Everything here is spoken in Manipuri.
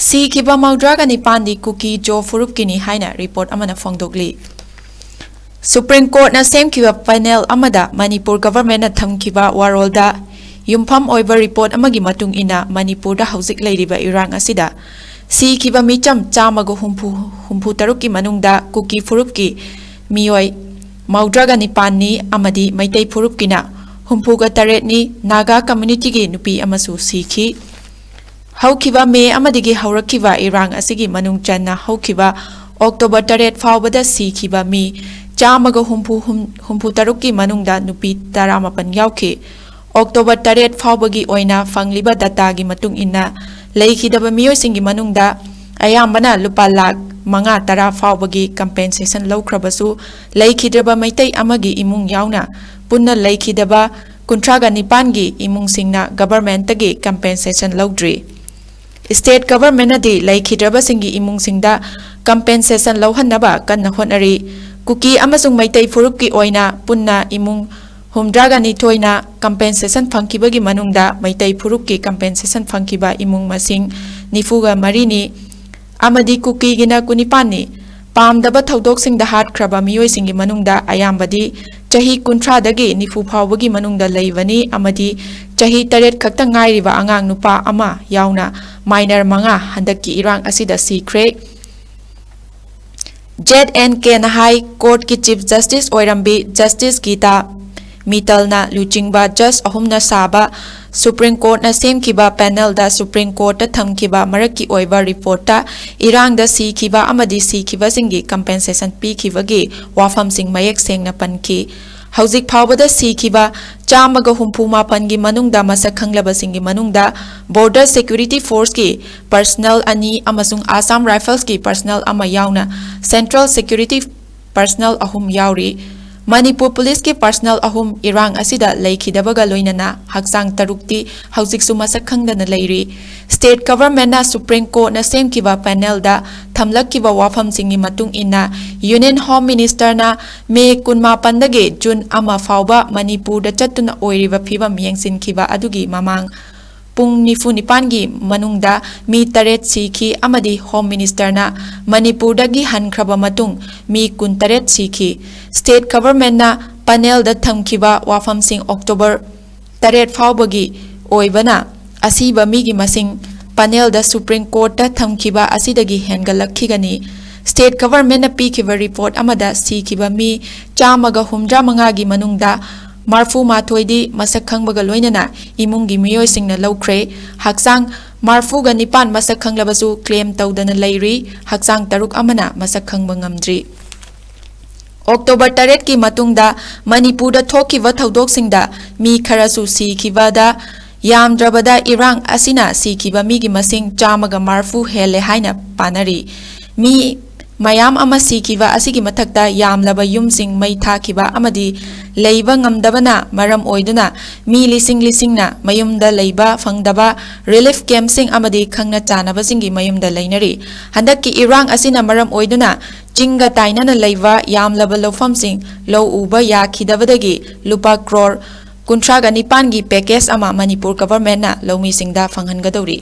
ꯁꯤꯈꯤꯕ ꯃꯧꯗ꯭ꯔꯥꯒ ꯅꯤꯄꯥꯟꯗꯤ ꯀꯨꯀꯤ ꯖꯣ ꯐꯨꯔꯨꯞꯀꯤꯅꯤ ꯍꯥꯏꯅ ꯔꯤꯄꯣꯔꯠ ꯑꯃꯅ ꯐꯣꯡꯗꯣꯛꯂꯤ꯫ ꯁꯨꯄ꯭ꯔꯤꯝ ꯀꯣꯔꯠꯅ ꯁꯦꯝꯈꯤꯕ ꯄꯦꯅꯦꯜ ꯑꯃꯗ ꯃꯅꯤꯄꯨꯔ ꯒꯚꯔꯟꯃꯦꯟꯠꯅ ꯊꯝꯈꯤꯕ ꯋꯥꯔꯣꯜꯗ ꯌꯨꯝꯐꯝ ꯑꯣꯏꯕ ꯔꯤꯄꯣꯔꯠ ꯑꯃꯒꯤ ꯃꯇꯨꯡ ꯏꯟꯅ ꯃꯅꯤꯄꯨꯔꯗ ꯍꯧꯖꯤꯛ ꯂꯩꯔꯤꯕ ꯏꯔꯥꯡ ꯑꯁꯤꯗ ꯁꯤꯈꯤꯕ ꯃꯤꯆꯝ 163ꯀꯤ ꯃꯅꯨꯡꯗ ꯀꯨꯀꯤ ꯐꯨꯔꯨꯞꯀꯤ ꯃꯤꯑꯣꯏ ꯃꯧꯗ꯭ꯔꯥꯒ ꯅꯤꯄꯥꯟꯅꯤ ꯑꯃꯗꯤ ꯃꯩꯇꯩ ꯐꯨꯔꯨꯞꯀꯤꯅ 68ꯅꯤ, ꯅꯥꯒꯥ ꯀꯝꯃ꯭ꯌꯨꯅꯤꯇꯤꯒꯤ ꯅꯨꯄꯤ ꯑꯃꯁꯨ ꯁꯤꯈꯤ꯫ ꯍꯧꯈꯤꯕ ꯃꯦ ꯑꯃꯗꯒꯤ ꯍꯧꯔꯛꯈꯤꯕ ꯏꯔꯥꯡ ꯑꯁꯤꯒꯤ ꯃꯅꯨꯡ ꯆꯟꯅ ꯍꯧꯈꯤꯕ ꯑꯣꯛꯇꯣꯕꯔ 8 ꯐꯥꯎꯕꯗ ꯁꯤꯈꯤꯕ ꯃꯤ 163ꯀꯤ ꯃꯅꯨꯡꯗ ꯅꯨꯄꯤ 18 ꯌꯥꯎꯈꯤ꯫ ꯑꯣꯛꯇꯣꯕꯔ 8 ꯐꯥꯎꯕꯒꯤ ꯑꯣꯏꯅ ꯐꯪꯂꯤꯕ ꯗꯇꯥꯒꯤ ꯃꯇꯨꯡ ꯏꯟꯅ ꯂꯩꯈꯤꯗꯕ ꯃꯤꯑꯣꯏꯁꯤꯡꯒꯤ ꯃꯅꯨꯡꯗ ꯑꯌꯥꯝꯕꯅ ꯂꯨꯄꯥ ꯂꯥꯈ 5-10 ꯐꯥꯎꯕꯒꯤ ꯀꯝꯄꯦꯟꯁꯦꯁꯟ ꯂꯧꯈ꯭ꯔꯕꯁꯨ ꯂꯩꯈꯤꯗ꯭ꯔꯕ ꯃꯩꯇꯩ ꯑꯃꯒꯤ ꯏꯃꯨꯡ ꯌꯥꯎꯅ ꯄꯨꯟꯅ ꯂꯩꯈꯤꯗꯕ 39ꯒꯤ ꯏꯃꯨꯡꯁꯤꯡꯅ ꯒꯚꯔꯟꯃꯦꯟꯠꯇꯒꯤ ꯀꯝꯄꯦꯟꯁꯦꯁꯟ ꯂꯧꯗ꯭ꯔꯤ꯫ ꯁ꯭ꯇꯦꯠ ꯒꯚꯔꯟꯃꯦꯟꯠꯅꯗꯤ ꯂꯩꯈꯤꯗ꯭ꯔꯕꯁꯤꯡꯒꯤ ꯏꯃꯨꯡꯁꯤꯡꯗ ꯀꯝꯄꯦꯟꯁꯦꯁꯟ ꯂꯧꯍꯟꯅꯕ ꯀꯟꯅ ꯍꯣꯠꯅꯔꯤ꯫ ꯀꯨꯀꯤ ꯑꯃꯁꯨꯡ ꯃꯩꯇꯩ ꯐꯨꯔꯨꯞꯀꯤ ꯑꯣꯏꯅ ꯄꯨꯟꯅ ꯏꯃꯨꯡ 72ꯅ ꯀꯝꯄꯦꯟꯁꯦꯁꯟ ꯐꯪꯈꯤꯕꯒꯤ ꯃꯅꯨꯡꯗ ꯃꯩꯇꯩ ꯐꯨꯔꯨꯞꯀꯤ ꯀꯝꯄꯦꯟꯁꯦꯁꯟ ꯐꯪꯈꯤꯕ ꯏꯃꯨꯡ ꯃꯁꯤꯡ 94ꯅꯤ ꯑꯃꯗꯤ ꯀꯨꯀꯤꯒꯤꯅ 19ꯅꯤ꯫ ꯄꯥꯝꯗꯕ ꯊꯧꯗꯣꯛꯁꯤꯡꯗ ꯍꯥꯠꯈ꯭ꯔꯕ ꯃꯤꯑꯣꯏꯁꯤꯡꯒꯤ ꯃꯅꯨꯡꯗ ꯑꯌꯥꯝꯕꯗꯤ ꯆꯍꯤ 30ꯗꯒꯤ 40 ꯐꯥꯎꯕꯒꯤ ꯃꯅꯨꯡꯗ ꯂꯩꯕꯅꯤ ꯑꯃꯗꯤ ꯆꯍꯤ 8 ꯈꯛꯇ ꯉꯥꯏꯔꯤꯕ ꯑꯉꯥꯡ ꯅꯨꯄꯥ ꯑꯃ ꯌꯥꯎꯅ ꯃꯥꯏꯅꯔ 5 ꯍꯟꯗꯛꯀꯤ ꯏꯔꯥꯡ ꯑꯁꯤꯗ ꯁꯤꯈ꯭ꯔꯦ꯫ ꯖꯦꯗ.ꯑꯦꯟ.ꯀꯦꯅ ꯍꯥꯏ ꯀꯣꯔꯠꯀꯤ ꯆꯤꯐ ꯖꯁꯇꯤꯁ ꯑꯣꯏꯔꯝꯕꯤ ꯖꯁꯇꯤꯁ ꯒꯤꯇꯥ ꯃꯤꯇꯜꯅ ꯂꯨꯆꯤꯡꯕ ꯖꯖ 3ꯅ ꯁꯥꯕ ꯁꯨꯄ꯭ꯔꯤꯝ ꯀꯣꯔꯠꯅ ꯁꯦꯝꯈꯤꯕ ꯄꯦꯅꯦꯜꯗ ꯁꯨꯄ꯭ꯔꯤꯝ ꯀꯣꯔꯠꯇ ꯊꯝꯈꯤꯕ ꯃꯔꯛꯀꯤ ꯑꯣꯏꯕ ꯔꯤꯄꯣꯔꯠꯇ ꯏꯔꯥꯡꯗ ꯁꯤꯈꯤꯕ ꯑꯃꯗꯤ ꯁꯤꯈꯤꯕꯁꯤꯡꯒꯤ ꯀꯝꯄꯦꯟꯁꯦꯁꯟ ꯄꯤꯈꯤꯕꯒꯤ ꯋꯥꯐꯝꯁꯤꯡ ꯃꯌꯦꯛ ꯁꯦꯡꯅ ꯄꯟꯈꯤ꯫ ꯍꯧꯖꯤꯛ ꯐꯥꯎꯕꯗ ꯁꯤꯈꯤꯕ 168ꯒꯤ ꯃꯅꯨꯡꯗ ꯃꯁꯛ ꯈꯪꯂꯕꯁꯤꯡꯒꯤ ꯃꯅꯨꯡꯗ ꯕꯣꯔꯗꯔ ꯁꯦꯀ꯭ꯌꯨꯔꯤꯇꯤ ꯐꯣꯔꯁꯀꯤ ꯄꯔꯁꯅꯦꯜ 2 ꯑꯃꯁꯨꯡ ꯑꯁꯥꯝ ꯔꯥꯏꯐꯜꯁꯀꯤ ꯄꯔꯁꯅꯦꯜ 1 ꯌꯥꯎꯅ ꯁꯦꯟꯇ꯭ꯔꯦꯜ ꯁꯦꯀ꯭ꯌꯨꯔꯤꯇꯤ ꯄꯔꯁꯅꯦꯜ 3 ꯌꯥꯎꯔꯤ꯫ ꯃꯅꯤꯄꯨꯔ ꯄꯨꯂꯤꯁꯀꯤ ꯄꯔꯁꯅꯦꯜ 3 ꯏꯔꯥꯡ ꯑꯁꯤꯗ ꯂꯩꯈꯤꯗꯕꯒ ꯂꯣꯏꯅꯅ ꯍꯛꯆꯥꯡ 6ꯇꯤ ꯍꯧꯖꯤꯛꯁꯨ ꯃꯁꯛ ꯈꯪꯗꯅ ꯂꯩꯔꯤ꯫ ꯁ꯭ꯇꯦꯠ ꯒꯚꯔꯟꯃꯦꯟꯠꯅ ꯁꯨꯄ꯭ꯔꯤꯝ ꯀꯣꯔꯠꯅ ꯁꯦꯝꯈꯤꯕ ꯄꯦꯅꯦꯜꯗ ꯊꯝꯂꯛꯈꯤꯕ ꯋꯥꯐꯝꯁꯤꯡꯒꯤ ꯃꯇꯨꯡ ꯏꯟꯅ ꯌꯨꯅꯤꯌꯟ ꯍꯣꯝ ꯃꯤꯅꯤꯁꯇꯔꯅ ꯃꯦ 18ꯗꯒꯤ ꯖꯨꯟ 1 ꯐꯥꯎꯕ ꯃꯅꯤꯄꯨꯔꯗ ꯆꯠꯇꯨꯅ ꯑꯣꯏꯔꯤꯕ ꯐꯤꯚꯝ ꯌꯦꯡꯁꯤꯟꯈꯤꯕ ꯑꯗꯨꯒꯤ ꯃꯃꯥꯡ ꯄꯨꯡ 94ꯒꯤ ꯃꯅꯨꯡꯗ ꯃꯤ 8 ꯁꯤꯈꯤ ꯑꯃꯗꯤ ꯍꯣꯝ ꯃꯤꯅꯤꯁꯇꯔꯅ ꯃꯅꯤꯄꯨꯔꯗꯒꯤ ꯍꯟꯈ꯭ꯔꯕ ꯃꯇꯨꯡ ꯃꯤ 18 ꯁꯤꯈꯤ꯫ ꯁ꯭ꯇꯦꯠ ꯒꯚꯔꯟꯃꯦꯟꯠꯅ ꯄꯦꯅꯦꯜꯗ ꯊꯝꯈꯤꯕ ꯋꯥꯐꯝꯁꯤꯡ ꯑꯣꯛꯇꯣꯕꯔ 8 ꯐꯥꯎꯕꯒꯤ ꯑꯣꯏꯕꯅ ꯑꯁꯤꯕ ꯃꯤꯒꯤ ꯃꯁꯤꯡ ꯄꯦꯅꯦꯜꯗ ꯁꯨꯄ꯭ꯔꯤꯝ ꯀꯣꯔꯠꯇ ꯊꯝꯈꯤꯕ ꯑꯁꯤꯗꯒꯤ ꯍꯦꯟꯒꯠꯂꯛꯈꯤꯒꯅꯤ꯫ ꯁ꯭ꯇꯦꯠ ꯒꯚꯔꯟꯃꯦꯟꯠꯅ ꯄꯤꯈꯤꯕ ꯔꯤꯄꯣꯔꯠ ꯑꯃꯗ ꯁꯤꯈꯤꯕ ꯃꯤ 165ꯒꯤ ꯃꯅꯨꯡꯗ 42ꯗꯤ ꯃꯁꯛ ꯈꯪꯕꯒ ꯂꯣꯏꯅꯅ ꯏꯃꯨꯡꯒꯤ ꯃꯤꯑꯣꯏꯁꯤꯡꯅ ꯂꯧꯈ꯭ꯔꯦ꯫ ꯍꯛꯆꯥꯡ 49 ꯃꯁꯛ ꯈꯪꯂꯕꯁꯨ ꯀ꯭ꯂꯦꯝ ꯇꯧꯗꯅ ꯂꯩꯔꯤ꯫ ꯍꯛꯆꯥꯡ 6 ꯑꯃꯅ ꯃꯁꯛ ꯈꯪꯕ ꯉꯝꯗ꯭ꯔꯤ꯫ ꯑꯣꯛꯇꯣꯕꯔ 8ꯀꯤ ꯃꯇꯨꯡꯗ ꯃꯅꯤꯄꯨꯔꯗ ꯊꯣꯛꯈꯤꯕ ꯊꯧꯗꯣꯛꯁꯤꯡꯗ ꯃꯤ ꯈꯔꯁꯨ ꯁꯤꯈꯤꯕꯗ ꯌꯥꯝꯗ꯭ꯔꯕꯗ ꯏꯔꯥꯡ ꯑꯁꯤꯅ ꯁꯤꯈꯤꯕ ꯃꯤꯒꯤ ꯃꯁꯤꯡ 140 ꯍꯦꯜꯂꯦ ꯍꯥꯏꯅ ꯄꯥꯅꯔꯤ꯫ ꯃꯤ ꯃꯌꯥꯝ ꯑꯃ ꯁꯤꯈꯤꯕ ꯑꯁꯤꯒꯤ ꯃꯊꯛꯇ ꯌꯥꯝꯂꯕ ꯌꯨꯝꯁꯤꯡ ꯃꯩ ꯊꯥꯈꯤꯕ ꯑꯃꯗꯤ ꯂꯩꯕ ꯉꯝꯗꯕꯅ ꯃꯔꯝ ꯑꯣꯏꯗꯨꯅ ꯃꯤ ꯂꯤꯁꯤꯡꯅ ꯃꯌꯨꯝꯗ ꯂꯩꯕ ꯐꯪꯗꯕ ꯔꯤꯂꯤꯐ ꯀꯦꯝꯞꯁꯤꯡ ꯑꯃꯗꯤ ꯈꯪꯅ ꯆꯥꯟꯅꯕꯁꯤꯡꯒꯤ ꯃꯌꯨꯝꯗ ꯂꯩꯅꯔꯤ꯫ ꯍꯟꯗꯛꯀꯤ ꯏꯔꯥꯡ ꯑꯁꯤꯅ ꯃꯔꯝ ꯑꯣꯏꯗꯨꯅ ꯆꯤꯡꯒ ꯇꯥꯏꯅꯅ ꯂꯩꯕ ꯌꯥꯝꯂꯕ ꯂꯧꯐꯝꯁꯤꯡ ꯂꯧ ꯎꯕ ꯌꯥꯈꯤꯗꯕꯗꯒꯤ ꯂꯨꯄꯥ ꯀ꯭ꯔꯣꯔ 39ꯒꯤ ꯄꯦꯀꯦꯖ ꯑꯃ ꯃꯅꯤꯄꯨꯔ ꯒꯚꯔꯟꯃꯦꯟꯠꯅ ꯂꯧꯃꯤꯁꯤꯡꯗ ꯐꯪꯍꯟꯒꯗꯧꯔꯤ꯫